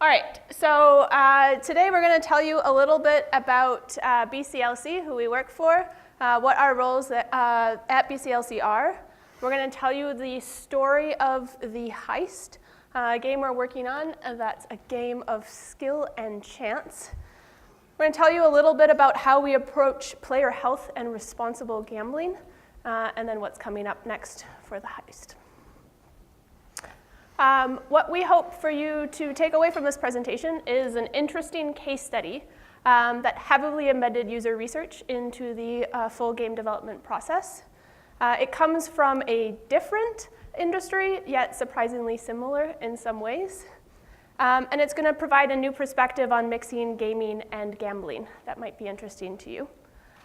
All right, so today we're going to tell you a little bit about BCLC, who we work for, what our roles at BCLC are. We're going to tell you the story of the Heist, a game we're working on. That's a game of skill and chance. We're going to tell you a little bit about how we approach player health and responsible gambling, and then what's coming up next for the Heist. What we hope for you to take away from this presentation is an interesting case study that heavily embedded user research into the full game development process. It comes from a different industry, yet surprisingly similar in some ways. And it's going to provide a new perspective on mixing gaming and gambling that might be interesting to you.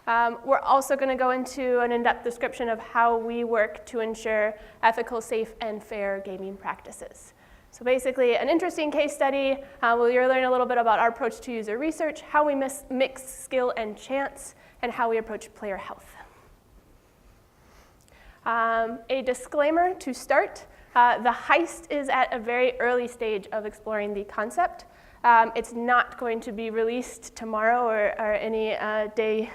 We're also going to go into an in-depth description of how we work to ensure ethical, safe, and fair gaming practices. So basically, an interesting case study where you're learning a little bit about our approach to user research, how we mix skill and chance, and how we approach player health. A disclaimer to start. The Heist is at a very early stage of exploring the concept. It's not going to be released tomorrow or any day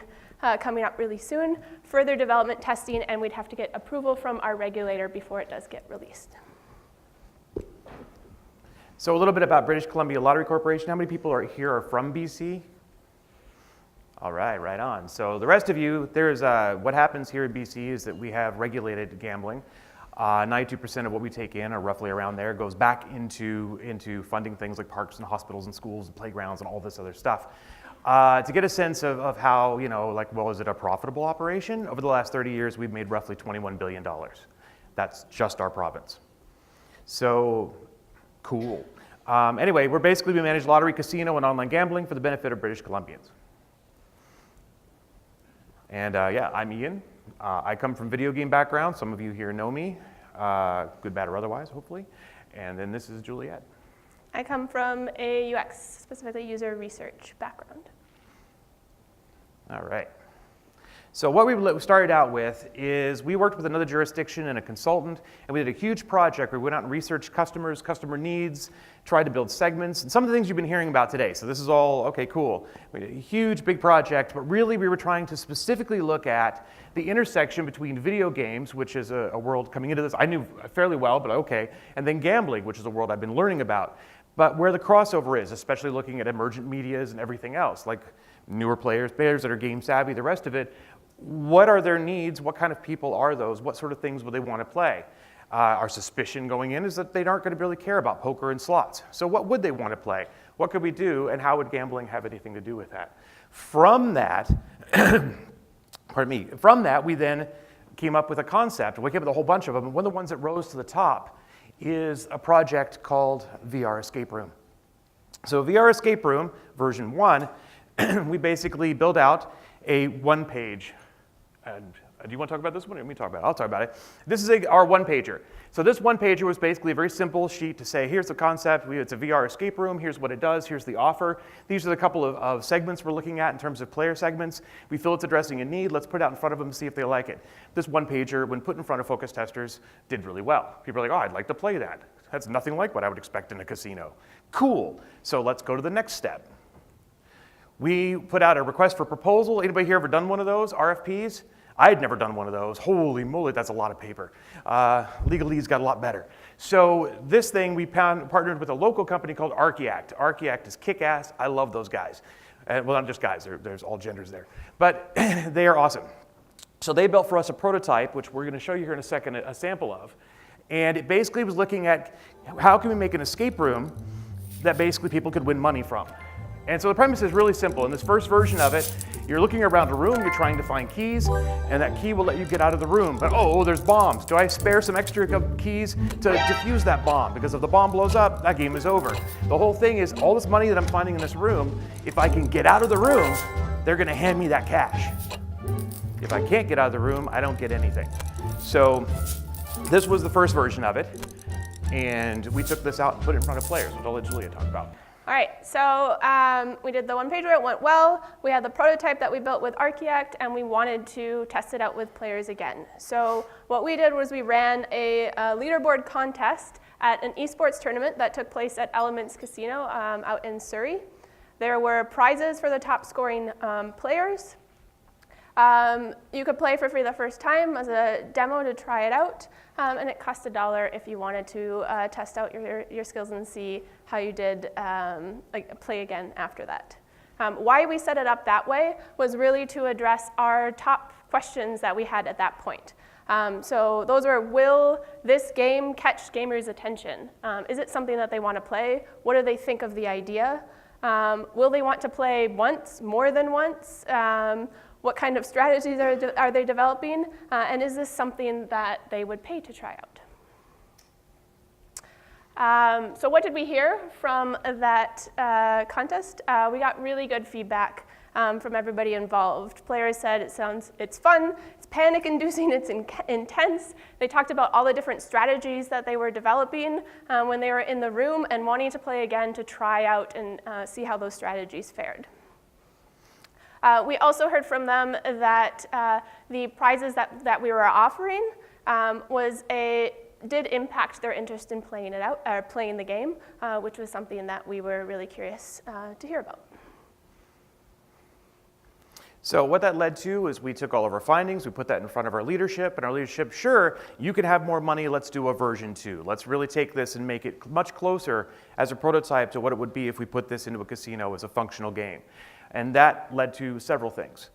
coming up really soon. Further development testing, and we'd have to get approval from our regulator before it does get released. So a little bit about British Columbia Lottery Corporation. How many people here are from BC? All right, right on. So the rest of you, there's what happens here in BC is that we have regulated gambling. 92% of what we take in, or roughly around there, goes back into funding things like parks and hospitals and schools and playgrounds and all this other stuff. To get a sense of how, is it a profitable operation? Over the last 30 years, we've made roughly $21 billion. That's just our province. So, cool. Anyway, we manage lottery, casino, and online gambling for the benefit of British Columbians. And I'm Ian. I come from video game background. Some of you here know me, good, bad, or otherwise, hopefully. And then this is Juliette. I come from a UX, specifically user research background. All right. So what we started out with is we worked with another jurisdiction and a consultant, and we did a huge project where we went out and researched customers, customer needs, tried to build segments, and some of the things you've been hearing about today. So this is all, okay, cool. We did a huge, big project, but really we were trying to specifically look at the intersection between video games, which is a world coming into this I knew fairly well, but okay, and then gambling, which is a world I've been learning about. But where the crossover is, especially looking at emergent medias and everything else, like newer players that are game savvy, the rest of it, what are their needs? What kind of people are those? What sort of things would they want to play? Our suspicion going in is that they aren't going to really care about poker and slots. So what would they want to play? What could we do, and how would gambling have anything to do with that? From that, we then came up with a concept. We came up with a whole bunch of them, and one of the ones that rose to the top is a project called VR Escape Room. So VR Escape Room, version 1, we basically build out a one-page, and do you want to talk about this one, or let me talk about it? I'll talk about it. This is our one-pager. So this one-pager was basically a very simple sheet to say, here's the concept, it's a VR escape room, here's what it does, here's the offer. These are the couple of segments we're looking at in terms of player segments. We feel it's addressing a need, let's put it out in front of them and see if they like it. This one-pager, when put in front of focus testers, did really well. People are like, oh, I'd like to play that. That's nothing like what I would expect in a casino. Cool, so let's go to the next step. We put out a request for proposal. Anybody here ever done one of those, RFPs? I had never done one of those. Holy moly, that's a lot of paper. Legalese got a lot better. So this thing, we partnered with a local company called Archiact. Archiact is kick-ass. I love those guys. Well, not just guys, there's all genders there. But they are awesome. So they built for us a prototype, which we're going to show you here in a second, a sample of. And it basically was looking at how can we make an escape room that basically people could win money from. And so the premise is really simple. In this first version of it, you're looking around a room, you're trying to find keys, and that key will let you get out of the room. But oh, there's bombs. Do I spare some extra keys to defuse that bomb? Because if the bomb blows up, that game is over. The whole thing is all this money that I'm finding in this room, if I can get out of the room, they're going to hand me that cash. If I can't get out of the room, I don't get anything. So this was the first version of it, and we took this out and put it in front of players, which I'll let Julia talk about. All right, so we did the one-pager, it went well. We had the prototype that we built with Archiact, and we wanted to test it out with players again. So what we did was we ran a leaderboard contest at an esports tournament that took place at Elements Casino out in Surrey. There were prizes for the top scoring players. You could play for free the first time as a demo to try it out, and it cost $1 if you wanted to test out your skills and see how you did play again after that. Why we set it up that way was really to address our top questions that we had at that point. So those were, will this game catch gamers' attention? Is it something that they want to play? What do they think of the idea? Will they want to play once, more than once? What kind of strategies are they developing? And is this something that they would pay to try out? So what did we hear from that contest? We got really good feedback from everybody involved. Players said it's fun, it's panic-inducing, it's intense. They talked about all the different strategies that they were developing when they were in the room and wanting to play again to try out and see how those strategies fared. We also heard from them that the prizes that we were offering did impact their interest in playing it out, or playing the game, which was something that we were really curious to hear about. So what that led to is we took all of our findings, we put that in front of our leadership, and our leadership, sure, you can have more money, let's do a version 2. Let's really take this and make it much closer as a prototype to what it would be if we put this into a casino as a functional game. And that led to several things.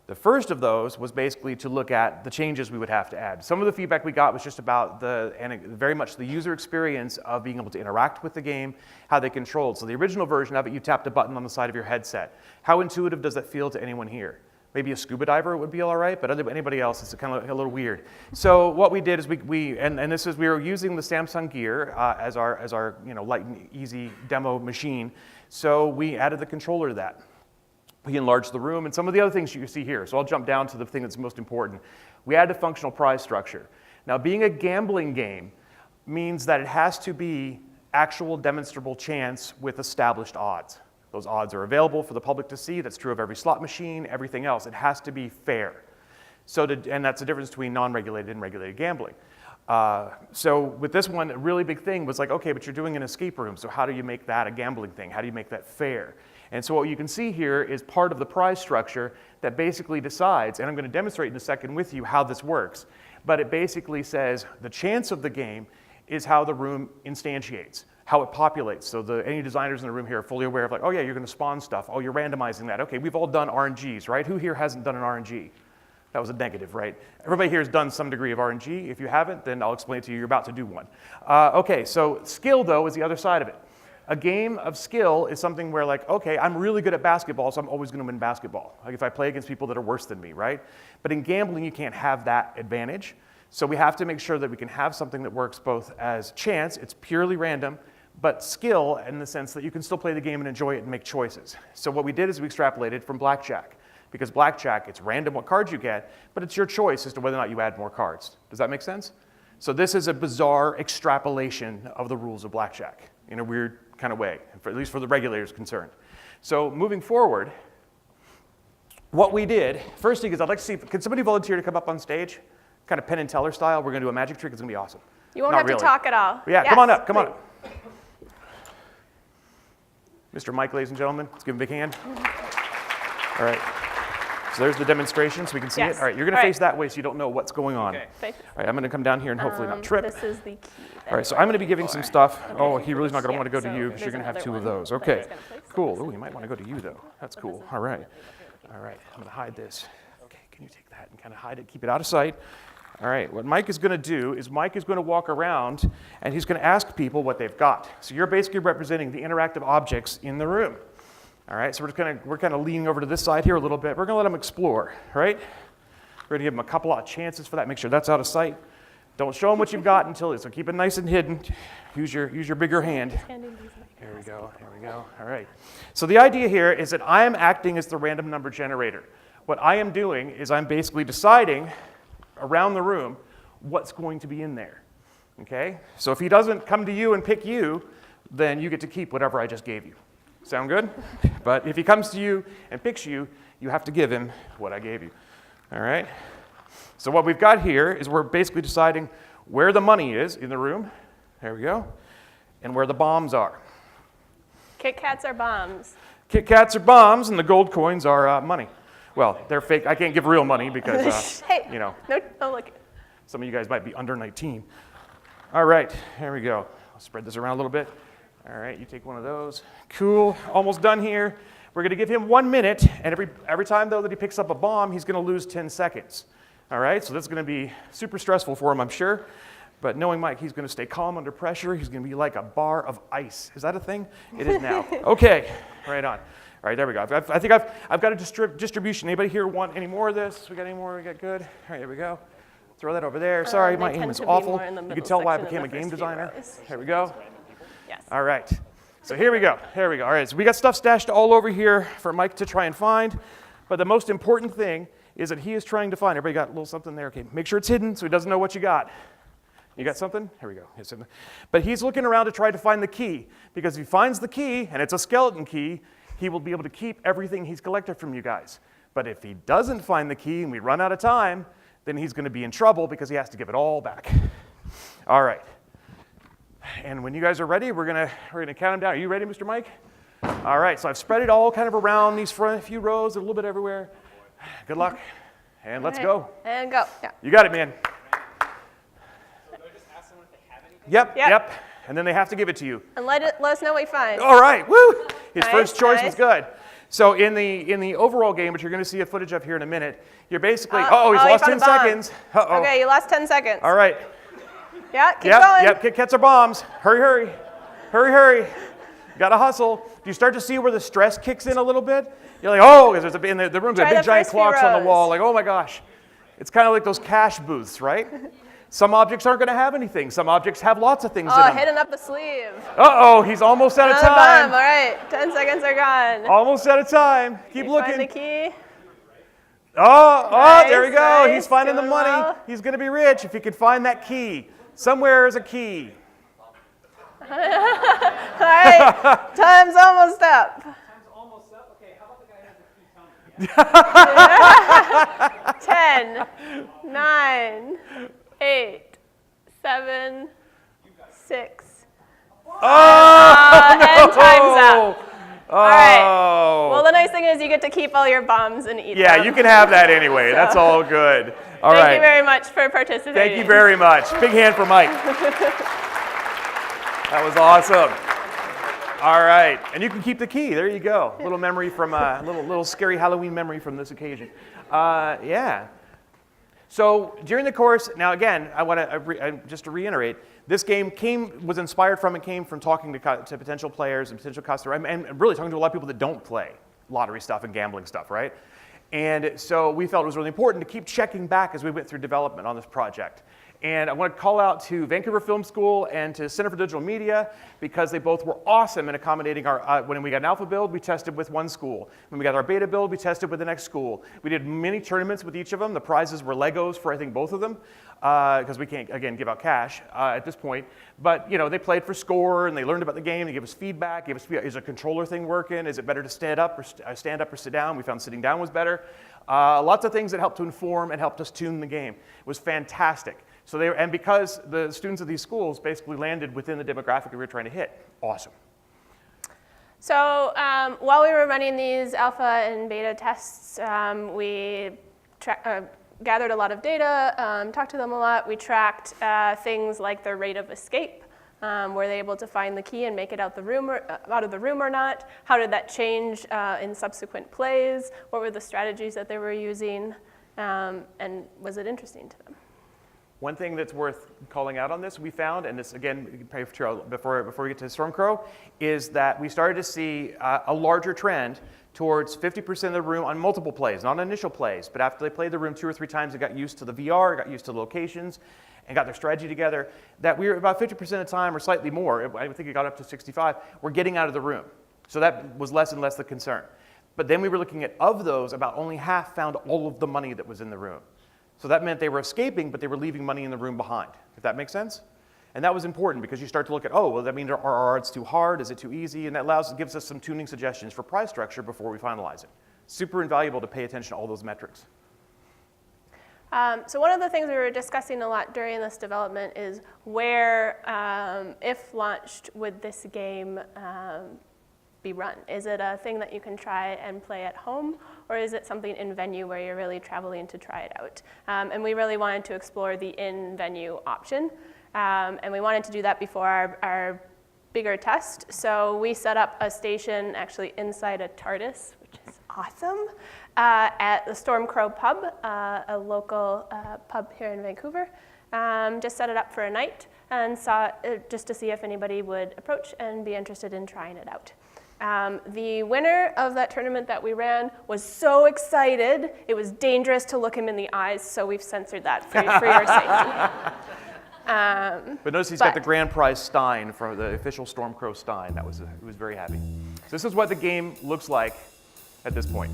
The first of those was basically to look at the changes we would have to add. Some of the feedback we got was just about very much the user experience of being able to interact with the game, how they controlled. So the original version of it, you tapped a button on the side of your headset. How intuitive does that feel to anyone here? Maybe a scuba diver would be all right, but anybody else, it's kind of a little weird. So what we did is we were using the Samsung Gear as our light and easy demo machine. So we added the controller to that. We enlarged the room and some of the other things you see here. So I'll jump down to the thing that's most important. We added a functional prize structure. Now, being a gambling game means that it has to be actual demonstrable chance with established odds. Those odds are available for the public to see. That's true of every slot machine, everything else. It has to be fair. And that's the difference between non-regulated and regulated gambling. So with this one, a really big thing was like, okay, but you're doing an escape room, so how do you make that a gambling thing? How do you make that fair? And so what you can see here is part of the prize structure that basically decides, and I'm going to demonstrate in a second with you how this works, but it basically says the chance of the game is how the room instantiates, how it populates. So any designers in the room here are fully aware of like, oh yeah, you're going to spawn stuff. Oh, you're randomizing that. Okay, we've all done RNGs, right? Who here hasn't done an RNG? That was a negative, right? Everybody here has done some degree of RNG. If you haven't, then I'll explain it to you. You're about to do one. Okay, so skill, though, is the other side of it. A game of skill is something where like, okay, I'm really good at basketball, so I'm always going to win basketball. Like if I play against people that are worse than me, right? But in gambling, you can't have that advantage. So we have to make sure that we can have something that works both as chance, it's purely random, but skill in the sense that you can still play the game and enjoy it and make choices. So what we did is we extrapolated from blackjack. Because blackjack, it's random what cards you get, but it's your choice as to whether or not you add more cards. Does that make sense? So this is a bizarre extrapolation of the rules of blackjack in a weird kind of way, at least for the regulators concerned. So moving forward, what we did, first thing is I'd like to see, can somebody volunteer to come up on stage? Kind of Penn and Teller style, we're going to do a magic trick, it's going to be awesome. You won't have to talk at all. Yeah, yes, come on up, come please. on up. Mr. Mike, ladies and gentlemen, let's give him a big hand. All right. So there's the demonstration, so we can see it. All right, you're going to face that way so you don't know what's going on. Okay. All right, I'm going to come down here and hopefully not trip. This is the key. All right, so I'm going to be giving some stuff. Okay. Oh, he really's not going to want to go to So you because you're there's going to have another two of one those. that Okay, he's gonna place. cool. Oh, you might want to go to you, though. That's cool. All right. All right, I'm going to hide this. Okay, can you take that and kind of hide it, keep it out of sight? All right, what Mike is going to do is Mike is going to walk around and he's going to ask people what they've got. So you're basically representing the interactive objects in the room. All right, so we're kind of leaning over to this side here a little bit. We're going to let them explore, right? We're going to give them a couple of chances for that. Make sure that's out of sight. Don't show them what you've got until, so keep it nice and hidden. Use your bigger hand. Here we go, here we go. All right. So the idea here is that I am acting as the random number generator. What I am doing is I'm basically deciding around the room what's going to be in there. Okay? So if he doesn't come to you and pick you, then you get to keep whatever I just gave you. Sound good? But if he comes to you and picks you, you have to give him what I gave you. All right? So what we've got here is we're basically deciding where the money is in the room. There we go. And where the bombs are. Kit Kats are bombs. Kit Kats are bombs, and the gold coins are money. Well, they're fake. I can't give real money because, Hey, you know, no, look. some of you guys might be under 19. All right, here we go. I'll spread this around a little bit. All right, you take one of those. Cool, almost done here. We're gonna give him 1 minute, and every time, though, that he picks up a bomb, he's gonna lose 10 seconds. All right, so that's gonna be super stressful for him, I'm sure. But knowing Mike, he's gonna stay calm under pressure. He's gonna be like a bar of ice. Is that a thing? It is now. Okay, right on. All right, there we go. I think I've got a distribution. Anybody here want any more of this? We got any more? We got good? All right, there we go. Throw that over there. Sorry, my aim is awful. You can tell why I became a game designer. There we go. Yes. All right. So here we go. Here we go. All right, so we got stuff stashed all over here for Mike to try and find. But the most important thing is that he is trying to find. Everybody got a little something there? Okay, make sure it's hidden so he doesn't know what you got. You got something? Here we go. But he's looking around to try to find the key, because if he finds the key, and it's a skeleton key, he will be able to keep everything he's collected from you guys. But if he doesn't find the key and we run out of time, then he's going to be in trouble because he has to give it all back. All right. And when you guys are ready, we're gonna count them down. Are you ready, Mr. Mike? All right, so I've spread it all kind of around these front few rows, a little bit everywhere. Good luck, and let's go. And go, yeah. You got it, man. Yep. Yep. And then they have to give it to you. And let us know what you find. All right, woo! His Nice, first choice was nice. good. So in the overall game, which you're going to see a footage of here in a minute, you're basically, he's you lost found 10 a bomb. seconds. Uh-oh. Okay, you lost 10 seconds. All right. Yeah, keep going. Yep, Kit Kats are bombs. Hurry, hurry. Hurry, hurry. You got to hustle. Do you start to see where the stress kicks in a little bit? You're like, oh, because in the room's got Try big the giant first few clocks on the rows. wall. Like, oh my gosh. It's kind of like those cash booths, right? Some objects aren't going to have anything. Some objects have lots of things in Oh, them. hidden up the sleeve. Uh-oh, he's almost out of Another time. bomb. All right, 10 seconds are gone. Almost out of time. Keep looking. Find the key. Oh, Nice, there we go. nice. He's finding the Doing money. well. He's going to be rich if he can find that key. Somewhere is a key. All right, time's almost up. Time's almost up. Okay, how about the guy who has the key? Tell me. 10, 9, 8, 7, 6. Oh, And time's up. Oh. right. Well, the nice thing is you get to keep all your boms and eat Yeah, them. you can have that anyway. That's all good. All Thank right. you very much for participating. Thank you very much. Big hand for Mike. That was awesome. All right, and you can keep the key. There you go. A little memory from a little scary Halloween memory from this occasion. Yeah. So during the course, now again, I want to just to reiterate, this game was inspired from and came from talking to potential players and potential customers, and really talking to a lot of people that don't play lottery stuff and gambling stuff, right? And so we felt it was really important to keep checking back as we went through development on this project. And I want to call out to Vancouver Film School and to Center for Digital Media because they both were awesome in accommodating our, when we got an alpha build, we tested with one school. When we got our beta build, we tested with the next school. We did many tournaments with each of them. The prizes were Legos for, I think, both of them because we can't, again, give out cash at this point. But, you know, they played for score and they learned about the game. They gave us feedback, is a controller thing working? Is it better to stand up or sit down? We found sitting down was better. Lots of things that helped to inform and helped us tune the game. It was fantastic. So and because the students of these schools basically landed within the demographic we were trying to hit, awesome. So while we were running these alpha and beta tests, we gathered a lot of data, talked to them a lot. We tracked things like their rate of escape. Were they able to find the key and make it out of the room or not? How did that change in subsequent plays? What were the strategies that they were using? And was it interesting to them? One thing that's worth calling out on this, we found, and this again, before we get to Stormcrow, is that we started to see a larger trend towards 50% of the room on multiple plays, not initial plays, but after they played the room 2 or 3 times, they got used to the VR, got used to the locations, and got their strategy together, that we were about 50% of the time, or slightly more, I think it got up to 65, we're getting out of the room. So that was less and less the concern. But then we were looking at, of those, about only half found all of the money that was in the room. So that meant they were escaping, but they were leaving money in the room behind, if that makes sense. And that was important because you start to look at, oh, well, that means are odds too hard? Is it too easy? And that gives us some tuning suggestions for prize structure before we finalize it. Super invaluable to pay attention to all those metrics. So one of the things we were discussing a lot during this development is where, if launched, would this game be run? Is it a thing that you can try and play at home, or is it something in venue where you're really traveling to try it out? And we really wanted to explore the in-venue option, and we wanted to do that before our bigger test. So we set up a station actually inside a TARDIS, which is awesome, at the Storm Crow Pub, a local pub here in Vancouver. Just set it up for a night and saw it just to see if anybody would approach and be interested in trying it out. The winner of that tournament that we ran was so excited, it was dangerous to look him in the eyes, so we've censored that for your safety. But notice he's got the grand prize stein from the official Stormcrow stein. He was very happy. So this is what the game looks like at this point.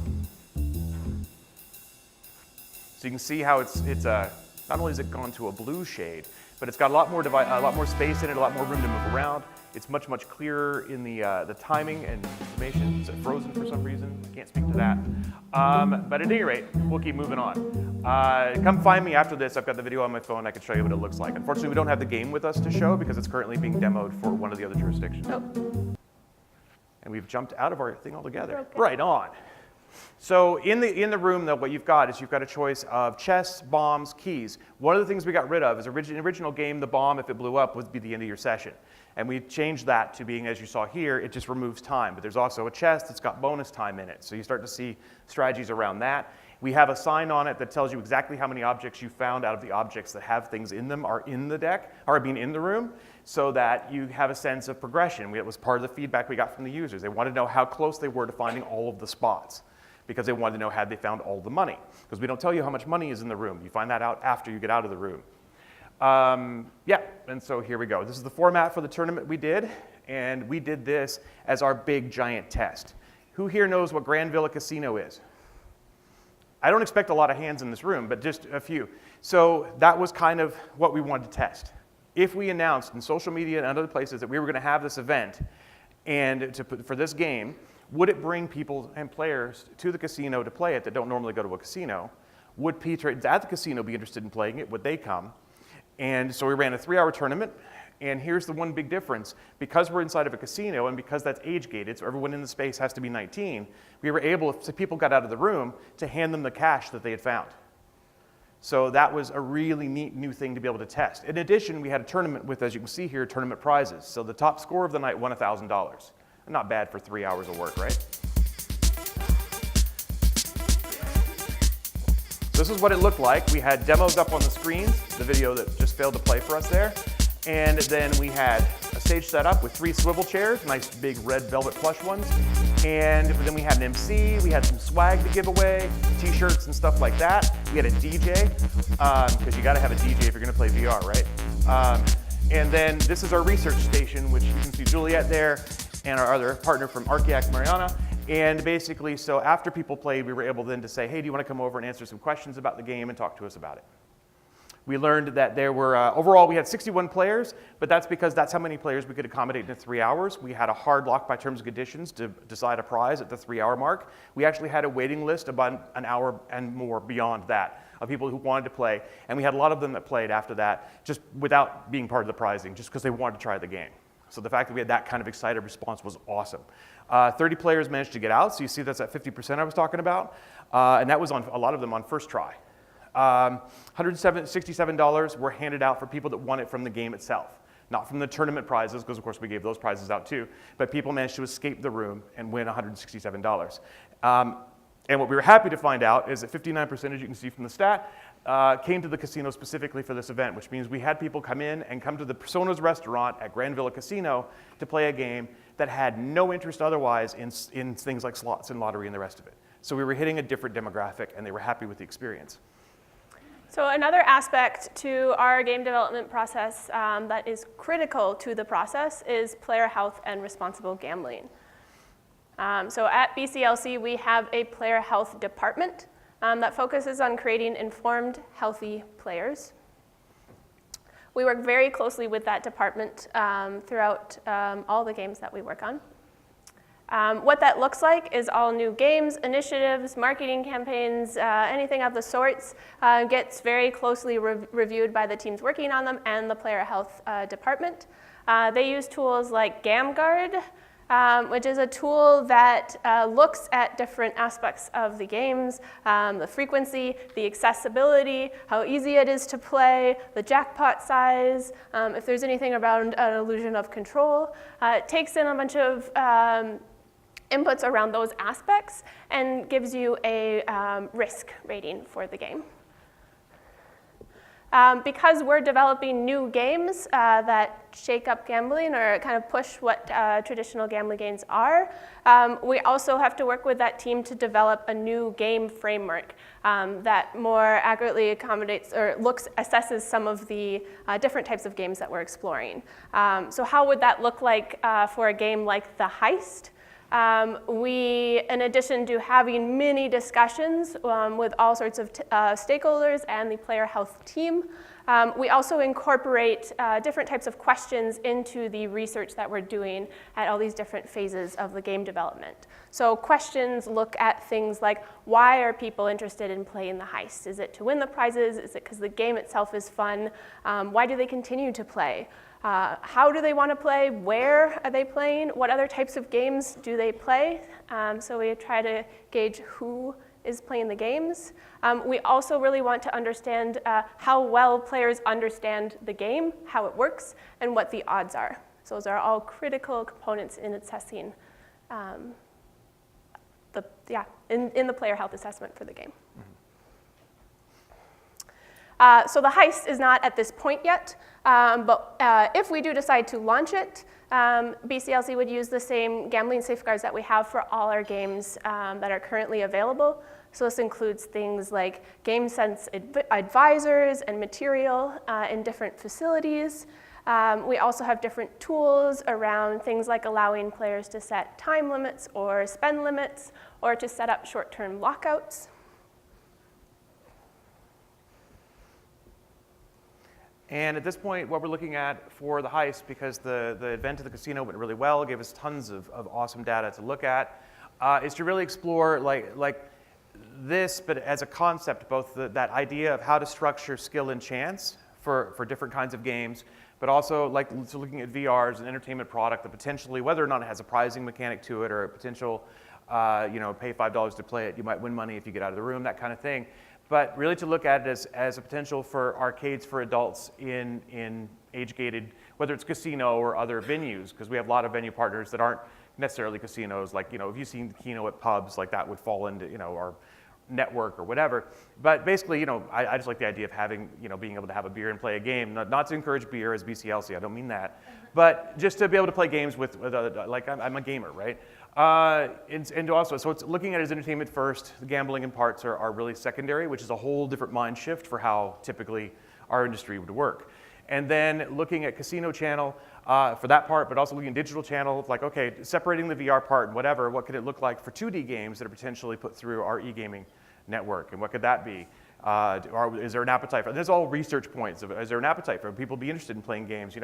So you can see how it's not only has it gone to a blue shade, but it's got a lot more space in it, a lot more room to move around. It's much clearer in the timing and information. Is it frozen for some reason? I can't speak to that. But at any rate, we'll keep moving on. Come find me after this. I've got the video on my phone. I can show you what it looks like. Unfortunately, we don't have the game with us to show because it's currently being demoed for one of the other jurisdictions. Oh. And we've jumped out of our thing altogether. Okay. Right on. So in the room, though, what you've got is you've got a choice of chess, bombs, keys. One of the things we got rid of is in the original game, the bomb, if it blew up, would be the end of your session. And we changed that to being, as you saw here, it just removes time. But there's also a chest that's got bonus time in it. So you start to see strategies around that. We have a sign on it that tells you exactly how many objects you found out of the objects that have things in them are in the deck, or being in the room, so that you have a sense of progression. It was part of the feedback we got from the users. They wanted to know how close they were to finding all of the spots, because they wanted to know had they found all the money. Because we don't tell you how much money is in the room. You find that out after you get out of the room. And so here we go. This is the format for the tournament we did, and we did this as our big giant test. Who here knows what Grand Villa Casino is? I don't expect a lot of hands in this room, but just a few. So that was kind of what we wanted to test. If we announced in social media and other places that we were going to have this event and for this game, would it bring people and players to the casino to play it that don't normally go to a casino? Would patrons at the casino be interested in playing it? Would they come? And so we ran a 3-hour tournament, and here's the one big difference. Because we're inside of a casino, and because that's age-gated, so everyone in the space has to be 19, we were able, if people got out of the room, to hand them the cash that they had found. So that was a really neat new thing to be able to test. In addition, we had a tournament with, as you can see here, tournament prizes. So the top score of the night won $1,000. Not bad for 3 hours of work, right? This is what it looked like. We had demos up on the screens, the video that just failed to play for us there. And then we had a stage set up with 3 swivel chairs, nice big red velvet plush ones. And then we had an MC, we had some swag to give away, t-shirts and stuff like that. We had a DJ, because you gotta have a DJ if you're gonna play VR, right? And then this is our research station, which you can see Juliette there, and our other partner from Archeac, Mariana. And basically, so after people played, we were able then to say, hey, do you want to come over and answer some questions about the game and talk to us about it? We learned that there were, overall, we had 61 players, but that's because that's how many players we could accommodate in 3 hours. We had a hard lock by terms and conditions to decide a prize at the 3-hour mark. We actually had a waiting list about an hour and more beyond that of people who wanted to play. And we had a lot of them that played after that, just without being part of the prizing, just because they wanted to try the game. So the fact that we had that kind of excited response was awesome. 30 players managed to get out, so you see that's that 50% I was talking about. And that was on a lot of them on first try. $167 were handed out for people that won it from the game itself. Not from the tournament prizes, because of course we gave those prizes out too, but people managed to escape the room and win $167. And what we were happy to find out is that 59%, as you can see from the stat, came to the casino specifically for this event, which means we had people come in and come to the Personas restaurant at Grand Villa Casino to play a game that had no interest otherwise in things like slots and lottery and the rest of it. So we were hitting a different demographic, and they were happy with the experience. So another aspect to our game development process that is critical to the process is player health and responsible gambling. So at BCLC, we have a player health department that focuses on creating informed, healthy players. We work very closely with that department throughout all the games that we work on. What that looks like is all new games, initiatives, marketing campaigns, anything of the sorts gets very closely reviewed by the teams working on them and the player health department. They use tools like GamGuard, which is a tool that looks at different aspects of the games, the frequency, the accessibility, how easy it is to play, the jackpot size, if there's anything around an illusion of control. It takes in a bunch of inputs around those aspects and gives you a risk rating for the game. Because we're developing new games that shake up gambling or kind of push what traditional gambling games are, we also have to work with that team to develop a new game framework that more accurately accommodates or assesses some of the different types of games that we're exploring. So how would that look like for a game like The Heist? We, in addition to having many discussions with all sorts of stakeholders and the player health team, we also incorporate different types of questions into the research that we're doing at all these different phases of the game development. So questions look at things like, why are people interested in playing the heist? Is it to win the prizes? Is it because the game itself is fun? Why do they continue to play? How do they want to play? Where are they playing? What other types of games do they play? So we try to gauge who is playing the games. We also really want to understand how well players understand the game, how it works, and what the odds are. So those are all critical components in assessing in the player health assessment for the game. So the heist is not at this point yet, but if we do decide to launch it, BCLC would use the same gambling safeguards that we have for all our games that are currently available. So this includes things like game sense advisors and material in different facilities. We also have different tools around things like allowing players to set time limits or spend limits or to set up short-term lockouts. And at this point, what we're looking at for the heist, because the event of the casino went really well, gave us tons of awesome data to look at, is to really explore like this, but as a concept, both that idea of how to structure skill and chance for different kinds of games, but also like so looking at VR as an entertainment product that potentially, whether or not it has a prizing mechanic to it or a potential, pay $5 to play it, you might win money if you get out of the room, that kind of thing. But really to look at it as a potential for arcades for adults in age-gated, whether it's casino or other venues, because we have a lot of venue partners that aren't necessarily casinos. Like, if you've seen the Keno at pubs, like that would fall into, our network or whatever. But basically, I just like the idea of having, being able to have a beer and play a game. Not to encourage beer as BCLC, I don't mean that. But just to be able to play games with like I'm a gamer, right? And also, so it's looking at it as entertainment first. The gambling and parts are really secondary, which is a whole different mind shift for how typically our industry would work. And then looking at casino channel for that part, but also looking at digital channel, like, okay, separating the VR part and whatever, what could it look like for 2D games that are potentially put through our e-gaming network, and what could that be? Is there an appetite for? There's all research points. Is there an appetite for people to be interested in playing games?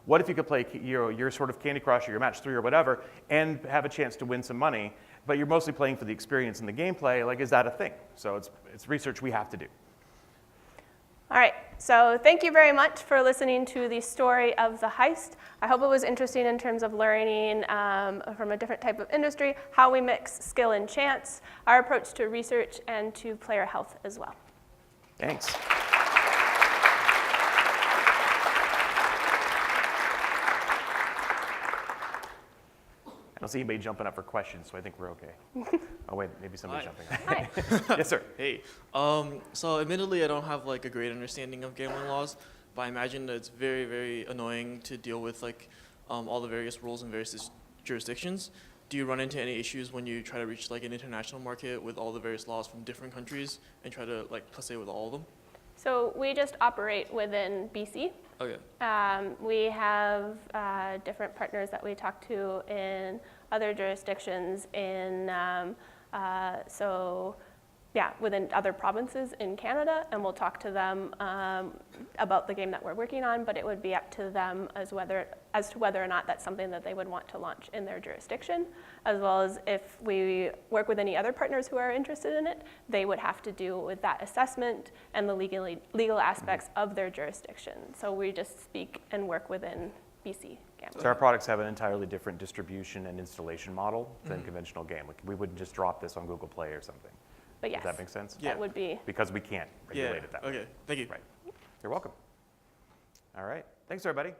What if you could play your sort of Candy Crush or your Match 3 or whatever, and have a chance to win some money, but you're mostly playing for the experience and the gameplay? Like, is that a thing? So it's research we have to do. All right, so thank you very much for listening to the story of the heist. I hope it was interesting in terms of learning from a different type of industry, how we mix skill and chance, our approach to research, and to player health as well. Thanks. I don't see anybody jumping up for questions, so I think we're okay. Oh wait, maybe somebody's jumping up. Hi. Yes, sir. Hey, so admittedly I don't have like a great understanding of gambling laws, but I imagine that it's very, very annoying to deal with like all the various rules in various jurisdictions. Do you run into any issues when you try to reach like an international market with all the various laws from different countries and try to like play with all of them? So we just operate within BC. Okay. We have different partners that we talk to in other jurisdictions. So within other provinces in Canada, and we'll talk to them about the game that we're working on, but it would be up to them as to whether or not that's something that they would want to launch in their jurisdiction, as well as if we work with any other partners who are interested in it, they would have to deal with that assessment and the legal aspects of their jurisdiction. So we just speak and work within BC gambling. So our products have an entirely different distribution and installation model than conventional game. We wouldn't just drop this on Google Play or something. But yes, Does that make sense? that would be. Because we can't regulate it that way. Okay, thank you. Right. You're welcome. All right. Thanks, everybody.